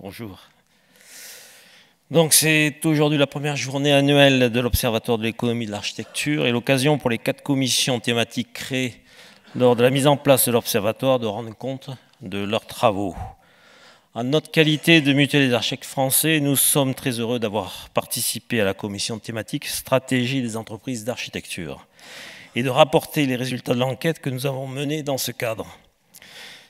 Bonjour. Donc c'est aujourd'hui la première journée annuelle de l'Observatoire de l'économie de l'architecture et l'occasion pour les 4 commissions thématiques créées lors de la mise en place de l'Observatoire de rendre compte de leurs travaux. En notre qualité de mutuelle des architectes français, nous sommes très heureux d'avoir participé à la commission thématique Stratégie des entreprises d'architecture et de rapporter les résultats de l'enquête que nous avons menée dans ce cadre.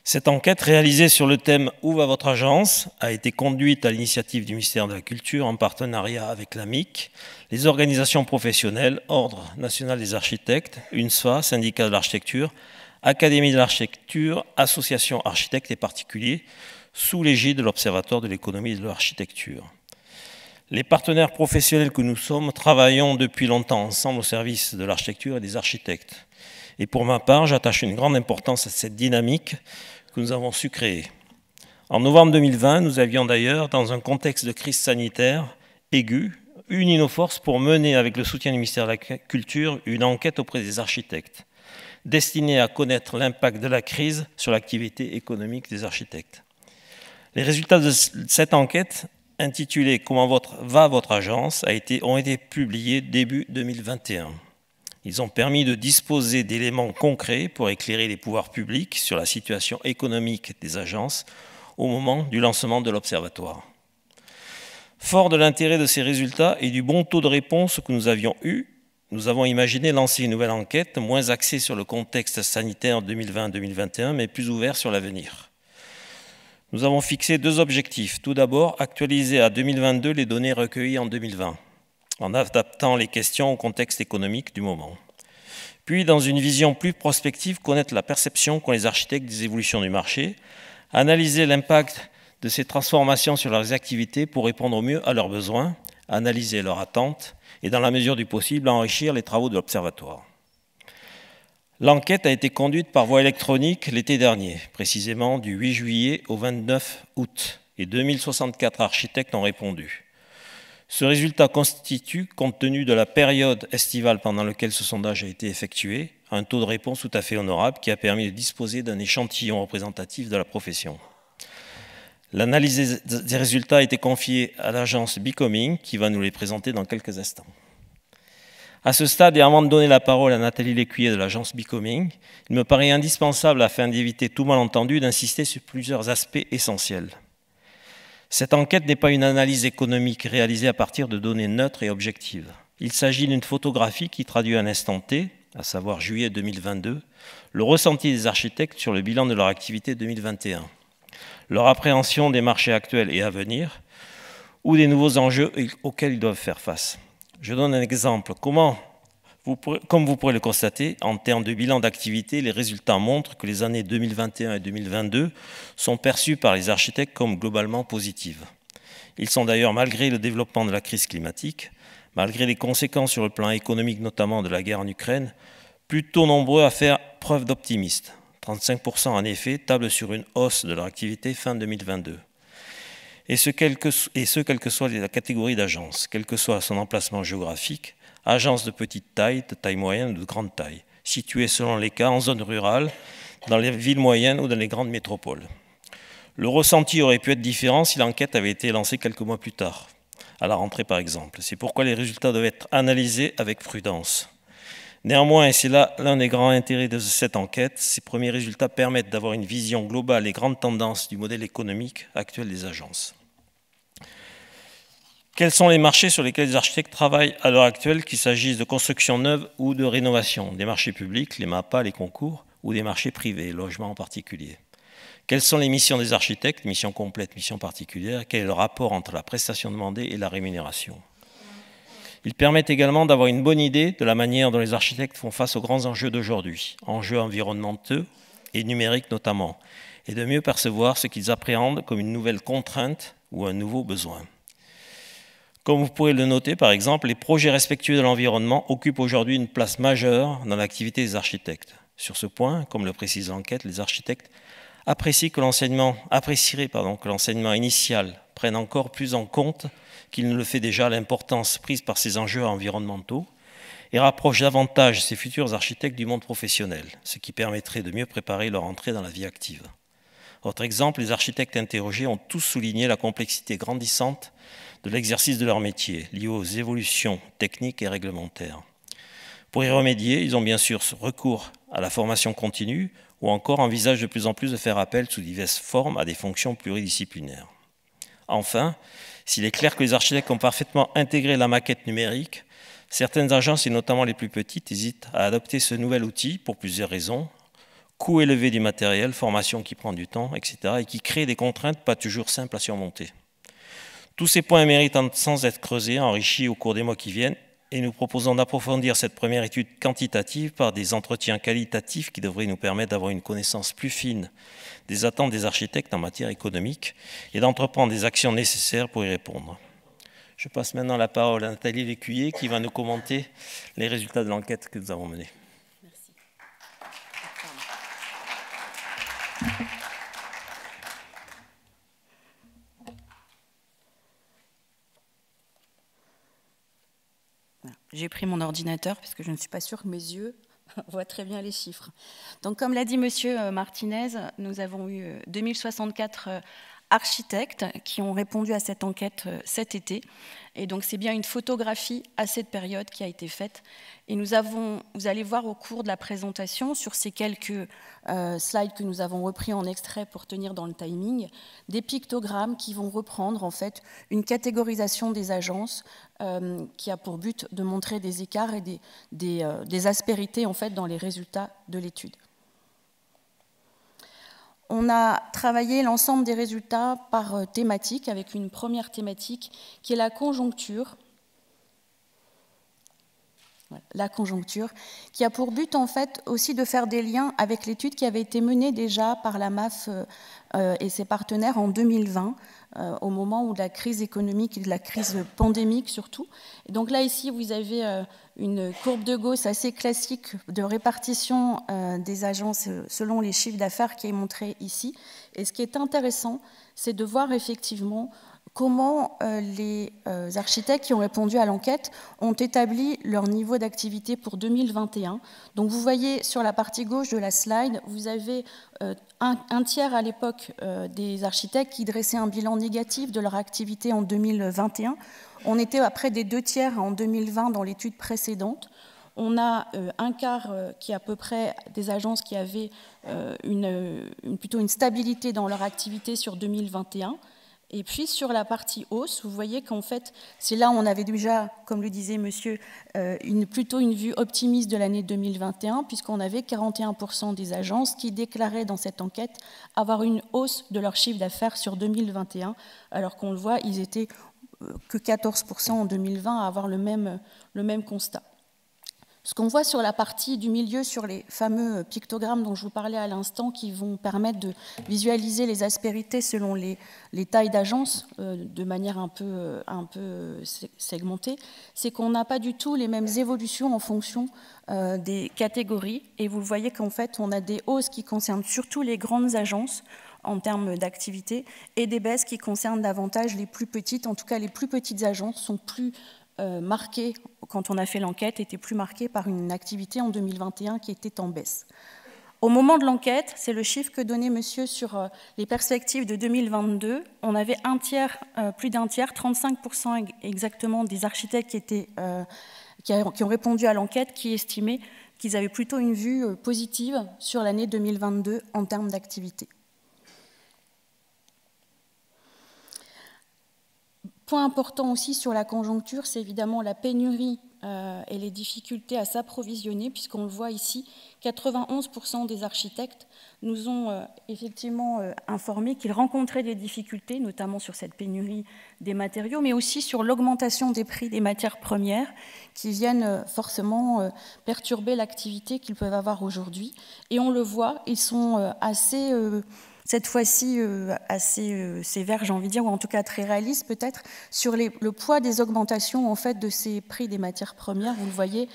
Cette enquête, réalisée sur le thème « Où va votre agence ?», a été conduite à l'initiative du ministère de la Culture en partenariat avec l'AMIC, les organisations professionnelles, Ordre national des architectes, UNSFA, Syndicat de l'architecture, Académie de l'architecture, associations architectes et particuliers, sous l'égide de l'Observatoire de l'économie de l'architecture. Les partenaires professionnels que nous sommes travaillons depuis longtemps ensemble au service de l'architecture et des architectes. Et pour ma part, j'attache une grande importance à cette dynamique que nous avons su créer. En novembre 2020, nous avions d'ailleurs, dans un contexte de crise sanitaire aiguë, uni nos forces pour mener, avec le soutien du ministère de la Culture, une enquête auprès des architectes, destinée à connaître l'impact de la crise sur l'activité économique des architectes. Les résultats de cette enquête, intitulée « Comment va votre agence ?», ont été publiés début 2021. Ils ont permis de disposer d'éléments concrets pour éclairer les pouvoirs publics sur la situation économique des agences au moment du lancement de l'Observatoire. Fort de l'intérêt de ces résultats et du bon taux de réponse que nous avions eu, nous avons imaginé lancer une nouvelle enquête, moins axée sur le contexte sanitaire 2020-2021, mais plus ouverte sur l'avenir. Nous avons fixé 2 objectifs. Tout d'abord, actualiser à 2022 les données recueillies en 2020, en adaptant les questions au contexte économique du moment. Puis, dans une vision plus prospective, connaître la perception qu'ont les architectes des évolutions du marché, analyser l'impact de ces transformations sur leurs activités pour répondre au mieux à leurs besoins, analyser leurs attentes et, dans la mesure du possible, enrichir les travaux de l'Observatoire. L'enquête a été conduite par voie électronique l'été dernier, précisément du 8 juillet au 29 août, et 2064 architectes ont répondu. Ce résultat constitue, compte tenu de la période estivale pendant laquelle ce sondage a été effectué, un taux de réponse tout à fait honorable qui a permis de disposer d'un échantillon représentatif de la profession. L'analyse des résultats a été confiée à l'agence Becoming, qui va nous les présenter dans quelques instants. À ce stade, et avant de donner la parole à Nathalie Lécuyer de l'agence Becoming, il me paraît indispensable, afin d'éviter tout malentendu, d'insister sur plusieurs aspects essentiels. Cette enquête n'est pas une analyse économique réalisée à partir de données neutres et objectives. Il s'agit d'une photographie qui traduit un instant T, à savoir juillet 2022, le ressenti des architectes sur le bilan de leur activité 2021, leur appréhension des marchés actuels et à venir, ou des nouveaux enjeux auxquels ils doivent faire face. Je donne un exemple. Comme vous pourrez le constater, en termes de bilan d'activité, les résultats montrent que les années 2021 et 2022 sont perçus par les architectes comme globalement positives. Ils sont d'ailleurs, malgré le développement de la crise climatique, malgré les conséquences sur le plan économique, notamment de la guerre en Ukraine, plutôt nombreux à faire preuve d'optimisme. 35% en effet tablent sur une hausse de leur activité fin 2022. Et ce, quelle que soit la catégorie d'agence, quel que soit son emplacement géographique, agence de petite taille, de taille moyenne ou de grande taille, située selon les cas en zone rurale, dans les villes moyennes ou dans les grandes métropoles. Le ressenti aurait pu être différent si l'enquête avait été lancée quelques mois plus tard, à la rentrée par exemple. C'est pourquoi les résultats doivent être analysés avec prudence. Néanmoins, et c'est là l'un des grands intérêts de cette enquête, ces premiers résultats permettent d'avoir une vision globale et grande tendance du modèle économique actuel des agences. Quels sont les marchés sur lesquels les architectes travaillent à l'heure actuelle, qu'il s'agisse de construction neuve ou de rénovation, des marchés publics, les MAPA, les concours, ou des marchés privés, logements en particulier? Quelles sont les missions des architectes, missions complètes, missions particulières? Quel est le rapport entre la prestation demandée et la rémunération? Ils permettent également d'avoir une bonne idée de la manière dont les architectes font face aux grands enjeux d'aujourd'hui, enjeux environnementaux et numériques notamment, et de mieux percevoir ce qu'ils appréhendent comme une nouvelle contrainte ou un nouveau besoin. Comme vous pourrez le noter, par exemple, les projets respectueux de l'environnement occupent aujourd'hui une place majeure dans l'activité des architectes. Sur ce point, comme le précise l'enquête, les architectes apprécieraient que l'enseignement initial prenne encore plus en compte qu'il ne le fait déjà l'importance prise par ces enjeux environnementaux et rapproche davantage ces futurs architectes du monde professionnel, ce qui permettrait de mieux préparer leur entrée dans la vie active. Autre exemple, les architectes interrogés ont tous souligné la complexité grandissante de l'exercice de leur métier, liée aux évolutions techniques et réglementaires. Pour y remédier, ils ont bien sûr recours à la formation continue ou encore envisagent de plus en plus de faire appel sous diverses formes à des fonctions pluridisciplinaires. Enfin, s'il est clair que les architectes ont parfaitement intégré la maquette numérique, certaines agences, et notamment les plus petites, hésitent à adopter ce nouvel outil pour plusieurs raisons. Coût élevé du matériel, formation qui prend du temps, etc. et qui crée des contraintes pas toujours simples à surmonter. Tous ces points méritent sans être creusés, enrichis au cours des mois qui viennent, et nous proposons d'approfondir cette première étude quantitative par des entretiens qualitatifs qui devraient nous permettre d'avoir une connaissance plus fine des attentes des architectes en matière économique et d'entreprendre des actions nécessaires pour y répondre. Je passe maintenant la parole à Nathalie Lécuyer qui va nous commenter les résultats de l'enquête que nous avons menée. J'ai pris mon ordinateur parce que je ne suis pas sûre que mes yeux voient très bien les chiffres. Donc, comme l'a dit Monsieur Martinez, nous avons eu 2064 architectes qui ont répondu à cette enquête cet été. Et donc, c'est bien une photographie à cette période qui a été faite. Et vous allez voir au cours de la présentation, sur ces quelques slides que nous avons repris en extrait pour tenir dans le timing, des pictogrammes qui vont reprendre en fait une catégorisation des agences qui a pour but de montrer des écarts et des aspérités en fait dans les résultats de l'étude. On a travaillé l'ensemble des résultats par thématique, avec une première thématique qui est la conjoncture. La conjoncture, qui a pour but en fait aussi de faire des liens avec l'étude qui avait été menée déjà par la MAF et ses partenaires en 2020, au moment où de la crise économique et de la crise pandémique surtout. Et donc là ici vous avez une courbe de Gauss assez classique de répartition des agences selon les chiffres d'affaires qui est montré ici. Et ce qui est intéressant, c'est de voir effectivement comment les architectes qui ont répondu à l'enquête ont établi leur niveau d'activité pour 2021. Donc vous voyez sur la partie gauche de la slide, vous avez un tiers à l'époque des architectes qui dressaient un bilan négatif de leur activité en 2021. On était à près des 2 tiers en 2020 dans l'étude précédente. On a un quart qui est à peu près des agences qui avaient plutôt une stabilité dans leur activité sur 2021. Et puis sur la partie hausse, vous voyez qu'en fait, c'est là où on avait déjà, comme le disait monsieur, plutôt une vue optimiste de l'année 2021, puisqu'on avait 41% des agences qui déclaraient dans cette enquête avoir une hausse de leur chiffre d'affaires sur 2021, alors qu'on le voit, ils étaient que 14% en 2020 à avoir le même constat. Ce qu'on voit sur la partie du milieu, sur les fameux pictogrammes dont je vous parlais à l'instant, qui vont permettre de visualiser les aspérités selon les tailles d'agence de manière un peu segmentée, c'est qu'on n'a pas du tout les mêmes évolutions en fonction des catégories. Et vous voyez qu'en fait, on a des hausses qui concernent surtout les grandes agences en termes d'activité et des baisses qui concernent davantage les plus petites. En tout cas, les plus petites agences sont plus marquées, quand on a fait l'enquête, étaient plus marquées par une activité en 2021 qui était en baisse. Au moment de l'enquête, c'est le chiffre que donnait monsieur sur les perspectives de 2022, on avait plus d'un tiers, 35% exactement des architectes qui ont répondu à l'enquête, qui estimaient qu'ils avaient plutôt une vue positive sur l'année 2022 en termes d'activité. Point important aussi sur la conjoncture, c'est évidemment la pénurie et les difficultés à s'approvisionner, puisqu'on le voit ici, 91% des architectes nous ont effectivement informé qu'ils rencontraient des difficultés, notamment sur cette pénurie des matériaux, mais aussi sur l'augmentation des prix des matières premières qui viennent forcément perturber l'activité qu'ils peuvent avoir aujourd'hui. Et on le voit, ils sont assez... cette fois-ci assez sévère, j'ai envie de dire, ou en tout cas très réaliste peut-être, sur le poids des augmentations en fait, de ces prix des matières premières. Vous le voyez,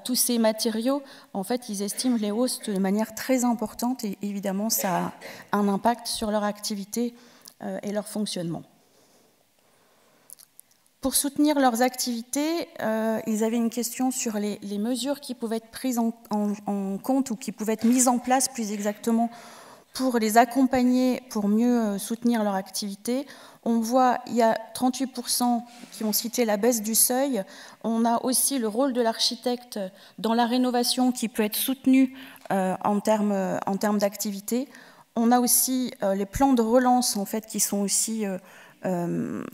tous ces matériaux, en fait, ils estiment les hausses de manière très importante et évidemment, ça a un impact sur leur activité et leur fonctionnement. Pour soutenir leurs activités, ils avaient une question sur les mesures qui pouvaient être prises en compte ou qui pouvaient être mises en place plus exactement pour les accompagner, pour mieux soutenir leur activité. On voit, il y a 38% qui ont cité la baisse du seuil. On a aussi le rôle de l'architecte dans la rénovation qui peut être soutenu en termes d'activité. On a aussi les plans de relance en fait, qui sont aussi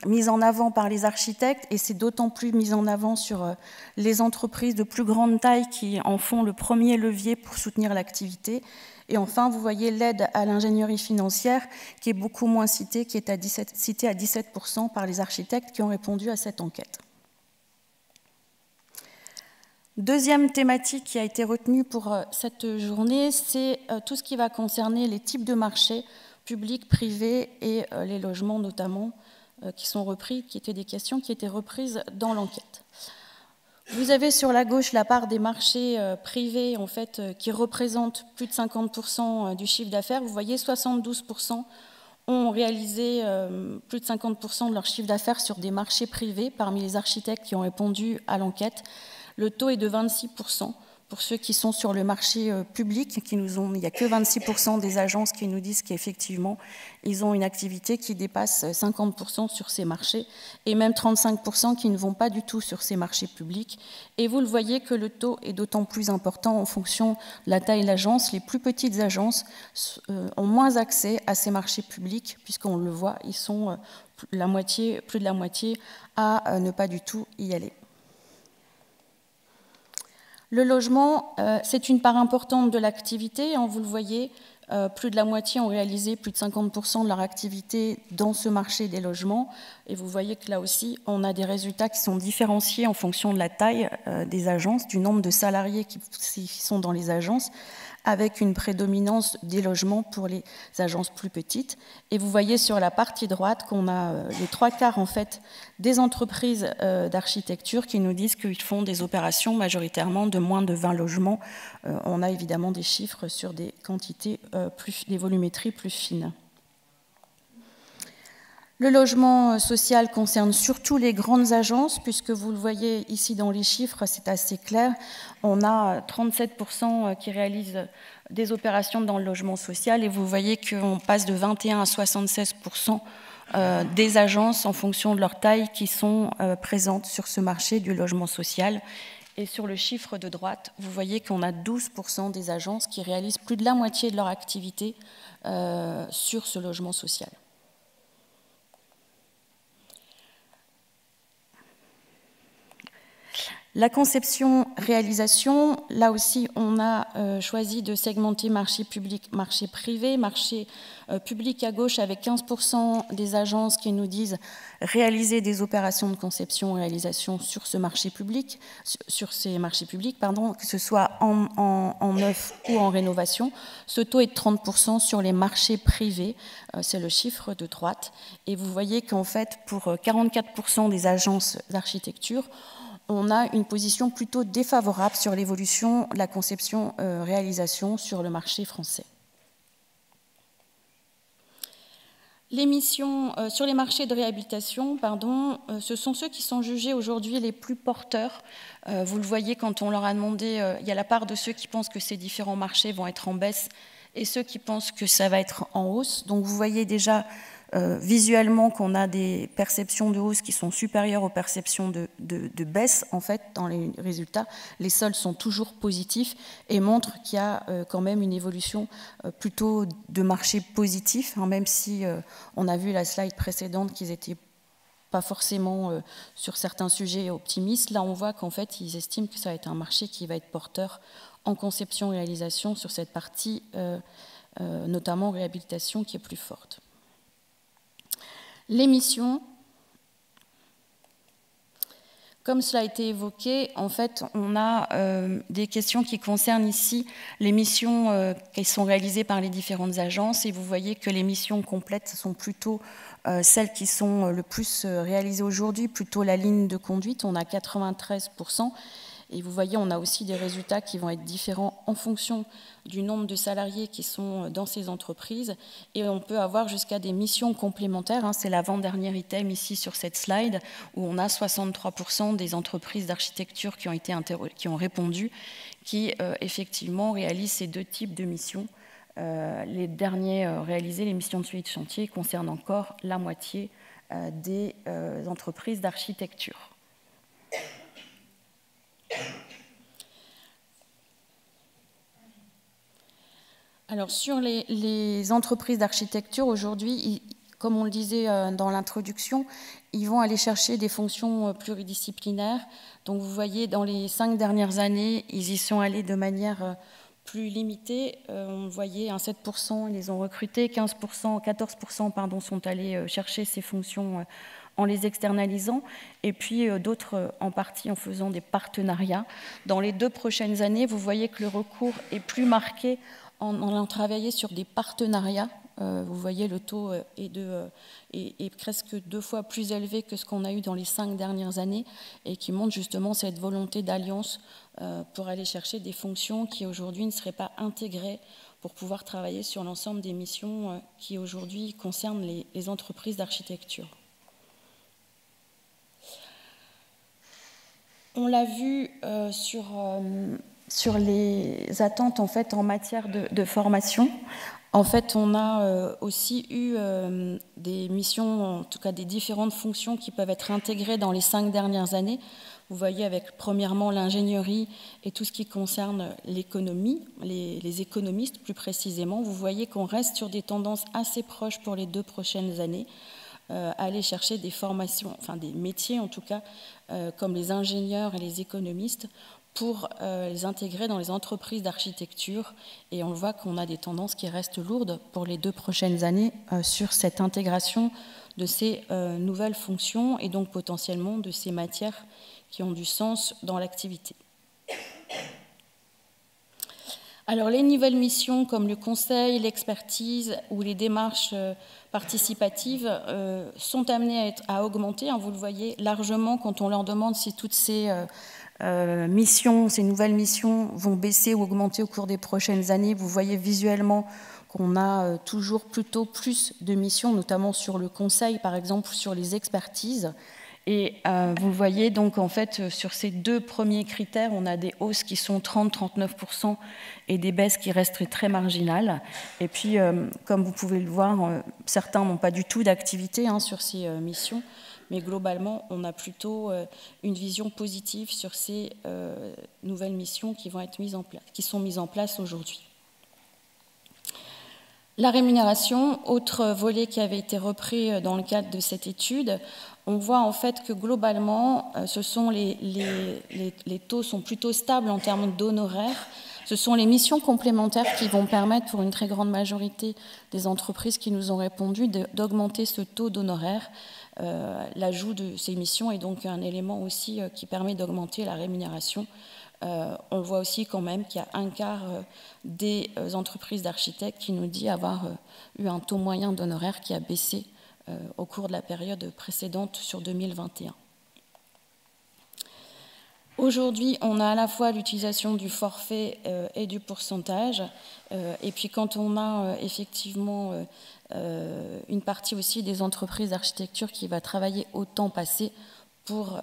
mis en avant par les architectes, et c'est d'autant plus mis en avant sur les entreprises de plus grande taille qui en font le premier levier pour soutenir l'activité. Et enfin, vous voyez l'aide à l'ingénierie financière qui est beaucoup moins citée, qui est citée à 17% par les architectes qui ont répondu à cette enquête. Deuxième thématique qui a été retenue pour cette journée, c'est tout ce qui va concerner les types de marchés publics, privés et les logements notamment, qui sont repris, qui étaient des questions qui étaient reprises dans l'enquête. Vous avez sur la gauche la part des marchés privés en fait, qui représentent plus de 50% du chiffre d'affaires. Vous voyez, 72% ont réalisé plus de 50% de leur chiffre d'affaires sur des marchés privés parmi les architectes qui ont répondu à l'enquête. Le taux est de 26%. Pour ceux qui sont sur le marché public, il n'y a que 26% des agences qui nous disent qu'effectivement, ils ont une activité qui dépasse 50% sur ces marchés, et même 35% qui ne vont pas du tout sur ces marchés publics. Et vous le voyez que le taux est d'autant plus important en fonction de la taille de l'agence. Les plus petites agences ont moins accès à ces marchés publics, puisqu'on le voit, ils sont plus de la moitié à ne pas du tout y aller. Le logement, c'est une part importante de l'activité. Vous le voyez, plus de la moitié ont réalisé plus de 50% de leur activité dans ce marché des logements. Et vous voyez que là aussi, on a des résultats qui sont différenciés en fonction de la taille des agences, du nombre de salariés qui sont dans les agences, avec une prédominance des logements pour les agences plus petites. Et vous voyez sur la partie droite qu'on a les 3/4 en fait des entreprises d'architecture qui nous disent qu'ils font des opérations majoritairement de moins de 20 logements. On a évidemment des chiffres sur des quantités, des volumétries plus fines. Le logement social concerne surtout les grandes agences, puisque vous le voyez ici dans les chiffres, c'est assez clair. On a 37% qui réalisent des opérations dans le logement social, et vous voyez qu'on passe de 21 à 76% des agences en fonction de leur taille qui sont présentes sur ce marché du logement social. Et sur le chiffre de droite, vous voyez qu'on a 12% des agences qui réalisent plus de la moitié de leur activité sur ce logement social. La conception-réalisation, là aussi, on a choisi de segmenter marché public, marché privé, marché public à gauche avec 15% des agences qui nous disent réaliser des opérations de conception-réalisation sur ce marché public, sur ces marchés publics, pardon, que ce soit en neuf ou en rénovation. Ce taux est de 30% sur les marchés privés, c'est le chiffre de droite. Et vous voyez qu'en fait, pour 44% des agences d'architecture, on a une position plutôt défavorable sur l'évolution de la conception-réalisation sur le marché français. Les missions sur les marchés de réhabilitation, ce sont ceux qui sont jugés aujourd'hui les plus porteurs. Vous le voyez quand on leur a demandé, il y a la part de ceux qui pensent que ces différents marchés vont être en baisse et ceux qui pensent que ça va être en hausse. Donc vous voyez déjà visuellement qu'on a des perceptions de hausse qui sont supérieures aux perceptions de baisse. En fait, dans les résultats, les soldes sont toujours positifs et montrent qu'il y a quand même une évolution plutôt de marché positif, hein, même si on a vu la slide précédente qu'ils étaient pas forcément sur certains sujets optimistes. Là, on voit qu'en fait, ils estiment que ça va être un marché qui va être porteur en conception-réalisation sur cette partie, notamment réhabilitation, qui est plus forte. Les missions, comme cela a été évoqué, en fait, on a des questions qui concernent ici les missions qui sont réalisées par les différentes agences, et vous voyez que les missions complètes sont plutôt celles qui sont le plus réalisées aujourd'hui, plutôt la ligne de conduite, on a 93%. Et vous voyez, on a aussi des résultats qui vont être différents en fonction du nombre de salariés qui sont dans ces entreprises. Et on peut avoir jusqu'à des missions complémentaires. Hein, c'est l'avant-dernier item ici sur cette slide, où on a 63% des entreprises d'architecture qui ont répondu, qui effectivement réalisent ces deux types de missions les derniers réalisés, les missions de suivi de chantier, concernent encore la moitié des entreprises d'architecture. Alors, sur les entreprises d'architecture, aujourd'hui, comme on le disait dans l'introduction, ils vont aller chercher des fonctions pluridisciplinaires. Donc, vous voyez, dans les 5 dernières années, ils y sont allés de manière plus limitée. On voyait un 7%, ils les ont recrutés, 15%, 14% pardon, sont allés chercher ces fonctions en les externalisant, et puis d'autres en partie en faisant des partenariats. Dans les 2 prochaines années, vous voyez que le recours est plus marqué en allant travailler sur des partenariats. Vous voyez, le taux est presque 2 fois plus élevé que ce qu'on a eu dans les 5 dernières années et qui montre justement cette volonté d'alliance pour aller chercher des fonctions qui aujourd'hui ne seraient pas intégrées pour pouvoir travailler sur l'ensemble des missions qui aujourd'hui concernent les entreprises d'architecture. On l'a vu sur les attentes en fait en matière de formation. En fait, on a aussi eu des missions, en tout cas des différentes fonctions qui peuvent être intégrées dans les 5 dernières années. Vous voyez avec premièrement l'ingénierie et tout ce qui concerne l'économie, les économistes plus précisément. Vous voyez qu'on reste sur des tendances assez proches pour les 2 prochaines années. Aller chercher des formations, enfin des métiers en tout cas, comme les ingénieurs et les économistes, pour les intégrer dans les entreprises d'architecture. Et on voit qu'on a des tendances qui restent lourdes pour les 2 prochaines années sur cette intégration de ces nouvelles fonctions et donc potentiellement de ces matières qui ont du sens dans l'activité. Alors les nouvelles missions comme le conseil, l'expertise ou les démarches participatives sont amenées à augmenter, hein, vous le voyez largement quand on leur demande si toutes ces missions, ces nouvelles missions vont baisser ou augmenter au cours des prochaines années. Vous voyez visuellement qu'on a toujours plutôt plus de missions, notamment sur le conseil par exemple, sur les expertises. Et vous voyez donc en fait sur ces 2 premiers critères, on a des hausses qui sont 30-39% et des baisses qui restent très marginales. Et puis comme vous pouvez le voir, certains n'ont pas du tout d'activité sur ces missions, mais globalement on a plutôt une vision positive sur ces nouvelles missions qui vont être mises en place, qui sont mises en place aujourd'hui. La rémunération, autre volet qui avait été repris dans le cadre de cette étude, on voit en fait que globalement, les taux sont plutôt stables en termes d'honoraires. Ce sont les missions complémentaires qui vont permettre pour une très grande majorité des entreprises qui nous ont répondu d'augmenter ce taux d'honoraires. L'ajout de ces missions est donc un élément aussi qui permet d'augmenter la rémunération. On voit aussi quand même qu'il y a un quart des entreprises d'architectes qui nous dit avoir eu un taux moyen d'honoraires qui a baissé au cours de la période précédente sur 2021. Aujourd'hui, on a à la fois l'utilisation du forfait et du pourcentage, et puis quand on a effectivement une partie aussi des entreprises d'architecture qui va travailler au temps passé pour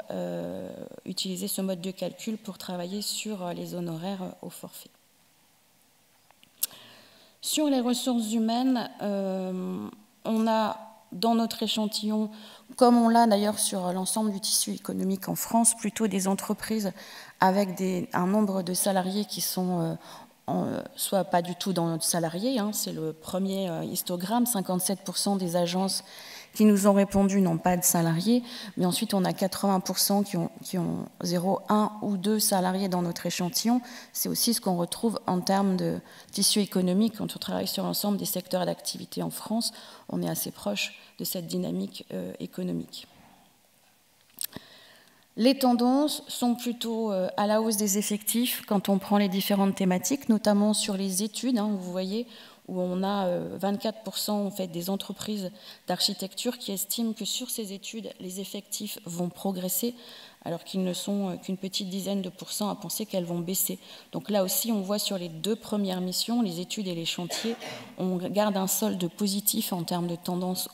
utiliser ce mode de calcul pour travailler sur les honoraires au forfait. Sur les ressources humaines, on a dans notre échantillon, comme on l'a d'ailleurs sur l'ensemble du tissu économique en France, plutôt des entreprises avec un nombre de salariés qui sont soit pas du tout dans notre salarié, c'est le premier histogramme, 57% des agences qui nous ont répondu n'ont pas de salariés, mais ensuite on a 80% qui ont 0, 1 ou 2 salariés dans notre échantillon. C'est aussi ce qu'on retrouve en termes de tissu économique quand on travaille sur l'ensemble des secteurs d'activité en France. On est assez proche de cette dynamique économique. Les tendances sont plutôt à la hausse des effectifs quand on prend les différentes thématiques, notamment sur les études, vous voyez, où on a 24% en fait, des entreprises d'architecture qui estiment que sur ces études, les effectifs vont progresser, alors qu'ils ne sont qu'une petite dizaine de pourcents à penser qu'elles vont baisser. Donc là aussi, on voit sur les 2 premières missions, les études et les chantiers, on garde un solde positif en termes de tendance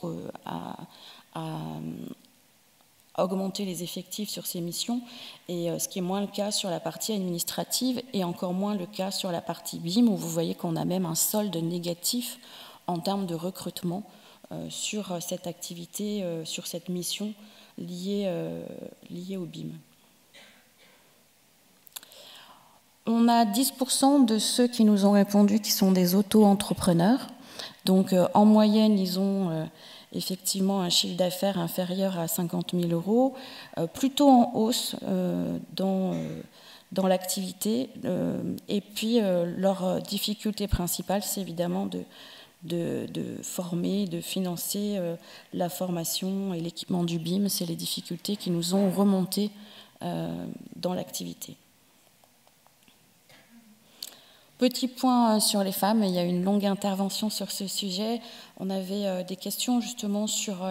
augmenter les effectifs sur ces missions, et ce qui est moins le cas sur la partie administrative, et encore moins le cas sur la partie BIM, où vous voyez qu'on a même un solde négatif en termes de recrutement sur cette activité, sur cette mission liée au BIM. On a 10% de ceux qui nous ont répondu qui sont des auto-entrepreneurs. Donc en moyenne, ils ont effectivement un chiffre d'affaires inférieur à 50 000 €, plutôt en hausse dans l'activité. Et puis leur difficulté principale, c'est évidemment de former, de financer la formation et l'équipement du BIM. C'est les difficultés qui nous ont remonté dans l'activité. Petit point sur les femmes, il y a une longue intervention sur ce sujet. On avait des questions justement sur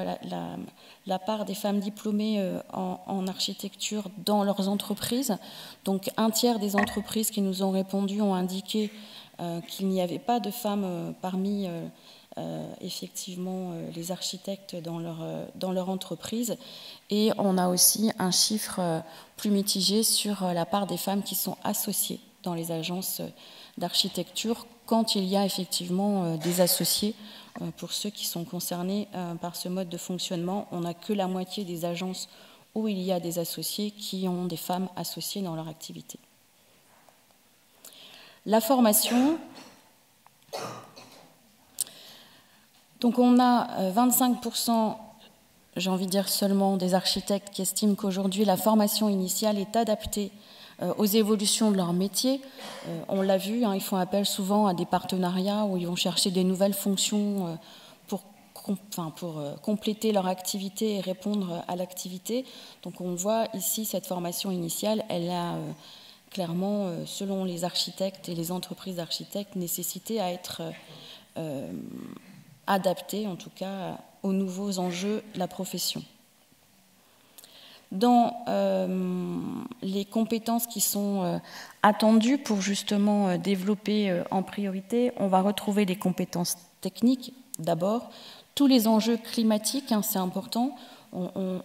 la part des femmes diplômées en architecture dans leurs entreprises. Donc un tiers des entreprises qui nous ont répondu ont indiqué qu'il n'y avait pas de femmes parmi effectivement les architectes dans leur entreprise. Et on a aussi un chiffre plus mitigé sur la part des femmes qui sont associées dans les agences d'architecture, quand il y a effectivement des associés. Pour ceux qui sont concernés par ce mode de fonctionnement, on n'a que la moitié des agences où il y a des associés qui ont des femmes associées dans leur activité. La formation. Donc on a 25%, j'ai envie de dire seulement, des architectes qui estiment qu'aujourd'hui la formation initiale est adaptée aux évolutions de leur métier. On l'a vu, ils font appel souvent à des partenariats où ils vont chercher des nouvelles fonctions pour compléter leur activité et répondre à l'activité. Donc on voit ici, cette formation initiale, elle a clairement, selon les architectes et les entreprises d'architectes, nécessité à être adaptée, en tout cas, aux nouveaux enjeux de la profession. Dans les compétences qui sont attendues pour justement développer en priorité, on va retrouver des compétences techniques d'abord. Tous les enjeux climatiques, c'est important,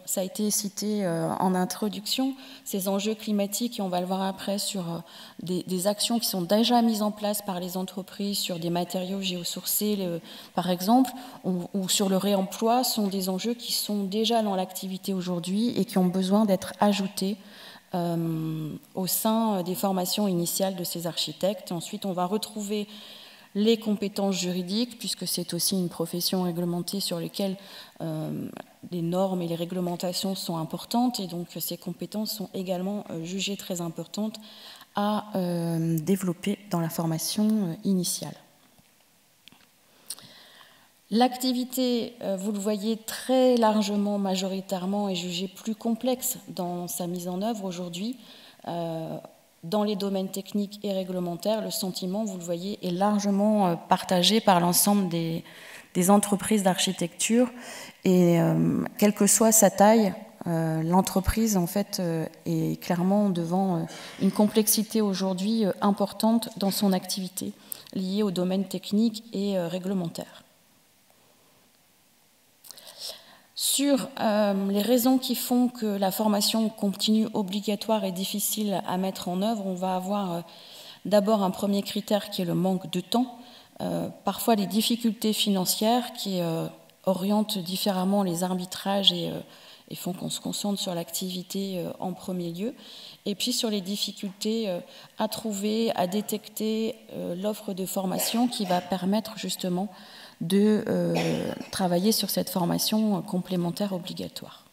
ça a été cité en introduction, ces enjeux climatiques, et on va le voir après sur des actions qui sont déjà mises en place par les entreprises sur des matériaux géosourcés, par exemple, ou sur le réemploi, sont des enjeux qui sont déjà dans l'activité aujourd'hui et qui ont besoin d'être ajoutés au sein des formations initiales de ces architectes. Ensuite, on va retrouver les compétences juridiques, puisque c'est aussi une profession réglementée sur laquelle les normes et les réglementations sont importantes, et donc ces compétences sont également jugées très importantes à développer dans la formation initiale. L'activité, vous le voyez, très largement, majoritairement, est jugée plus complexe dans sa mise en œuvre aujourd'hui. Dans les domaines techniques et réglementaires, le sentiment, vous le voyez, est largement partagé par l'ensemble des entreprises d'architecture. Et quelle que soit sa taille, l'entreprise, en fait, est clairement devant une complexité aujourd'hui importante dans son activité, liée aux domaines techniques et réglementaires. Sur les raisons qui font que la formation continue obligatoire est difficile à mettre en œuvre, on va avoir d'abord un premier critère qui est le manque de temps, parfois les difficultés financières qui orientent différemment les arbitrages et font qu'on se concentre sur l'activité en premier lieu, et puis sur les difficultés à trouver, à détecter l'offre de formation qui va permettre justement de travailler sur cette formation complémentaire obligatoire.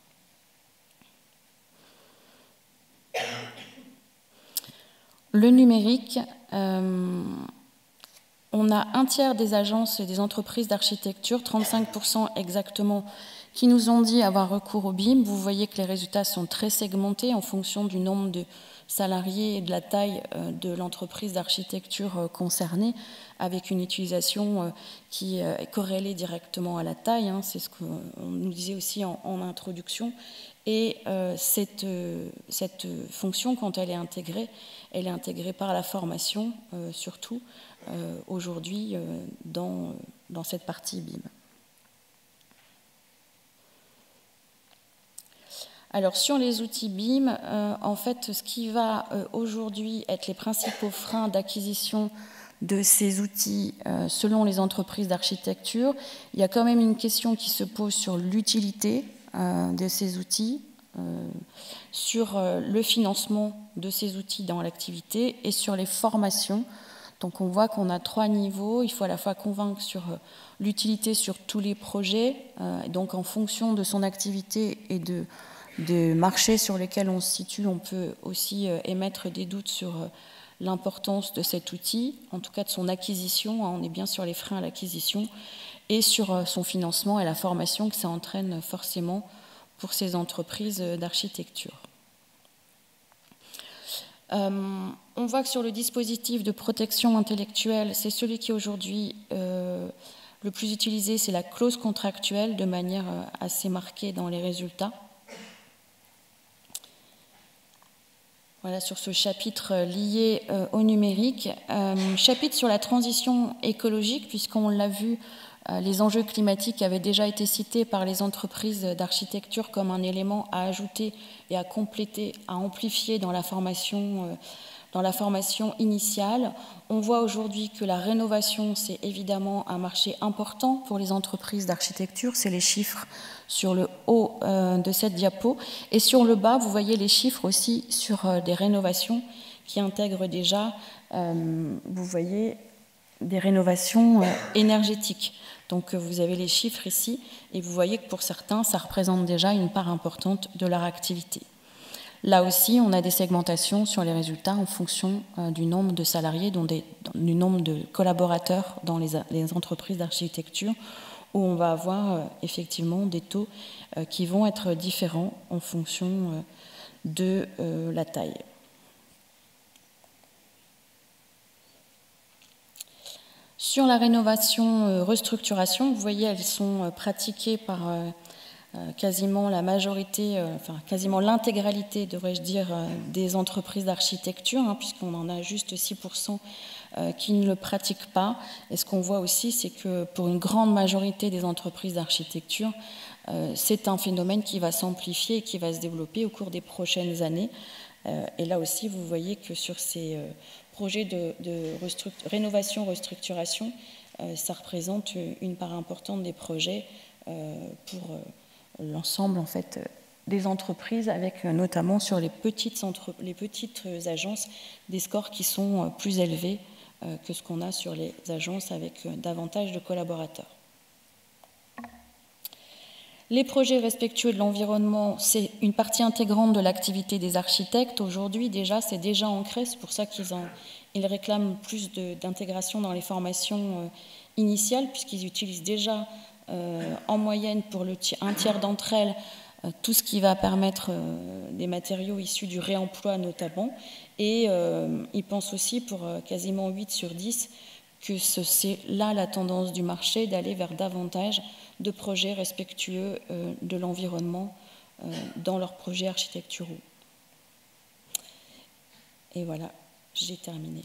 Le numérique, on a un tiers des agences et des entreprises d'architecture, 35% exactement, qui nous ont dit avoir recours au BIM. Vous voyez que les résultats sont très segmentés en fonction du nombre de salariés et de la taille de l'entreprise d'architecture concernée, avec une utilisation qui est corrélée directement à la taille, c'est ce qu'on nous disait aussi en introduction. Et cette fonction, quand elle est intégrée par la formation, surtout aujourd'hui dans cette partie BIM. Alors sur les outils BIM, en fait, ce qui va aujourd'hui être les principaux freins d'acquisition de ces outils selon les entreprises d'architecture, il y a quand même une question qui se pose sur l'utilité de ces outils, sur le financement de ces outils dans l'activité et sur les formations. Donc on voit qu'on a 3 niveaux. Il faut à la fois convaincre sur l'utilité sur tous les projets, donc en fonction de son activité et de marchés sur lesquels on se situe, on peut aussi émettre des doutes sur l'importance de cet outil, en tout cas de son acquisition, on est bien sur les freins à l'acquisition, et sur son financement et la formation que ça entraîne forcément pour ces entreprises d'architecture. On voit que sur le dispositif de protection intellectuelle, c'est celui qui est aujourd'hui le plus utilisé, c'est la clause contractuelle de manière assez marquée dans les résultats. Voilà, sur ce chapitre lié au numérique. Chapitre sur la transition écologique, puisqu'on l'a vu, les enjeux climatiques avaient déjà été cités par les entreprises d'architecture comme un élément à ajouter et à compléter, à amplifier dans la formation initiale. On voit aujourd'hui que la rénovation, c'est évidemment un marché important pour les entreprises d'architecture. C'est les chiffres sur le haut de cette diapo. Et sur le bas, vous voyez les chiffres aussi sur des rénovations qui intègrent déjà, vous voyez, des rénovations énergétiques. Donc vous avez les chiffres ici et vous voyez que pour certains, ça représente déjà une part importante de leur activité. Là aussi, on a des segmentations sur les résultats en fonction du nombre de salariés, du nombre de collaborateurs dans les entreprises d'architecture, où on va avoir effectivement des taux qui vont être différents en fonction de la taille. Sur la rénovation, restructuration, vous voyez, elles sont pratiquées par quasiment la majorité, enfin quasiment l'intégralité, devrais-je dire, des entreprises d'architecture, hein, puisqu'on en a juste 6% qui ne le pratiquent pas. Et ce qu'on voit aussi, c'est que pour une grande majorité des entreprises d'architecture, c'est un phénomène qui va s'amplifier et qui va se développer au cours des prochaines années. Et là aussi, vous voyez que sur ces projets de rénovation-restructuration, ça représente une part importante des projets pour l'ensemble en fait, des entreprises, avec notamment sur les petites agences des scores qui sont plus élevés que ce qu'on a sur les agences avec davantage de collaborateurs. Les projets respectueux de l'environnement, c'est une partie intégrante de l'activité des architectes. Aujourd'hui, déjà, c'est déjà ancré. C'est pour ça qu'ils réclament plus d'intégration dans les formations initiales, puisqu'ils utilisent déjà en moyenne pour un tiers d'entre elles tout ce qui va permettre des matériaux issus du réemploi notamment. Et ils pensent aussi pour quasiment 8 sur 10 que c'est là la tendance du marché d'aller vers davantage de projets respectueux de l'environnement dans leurs projets architecturaux. Et voilà, j'ai terminé.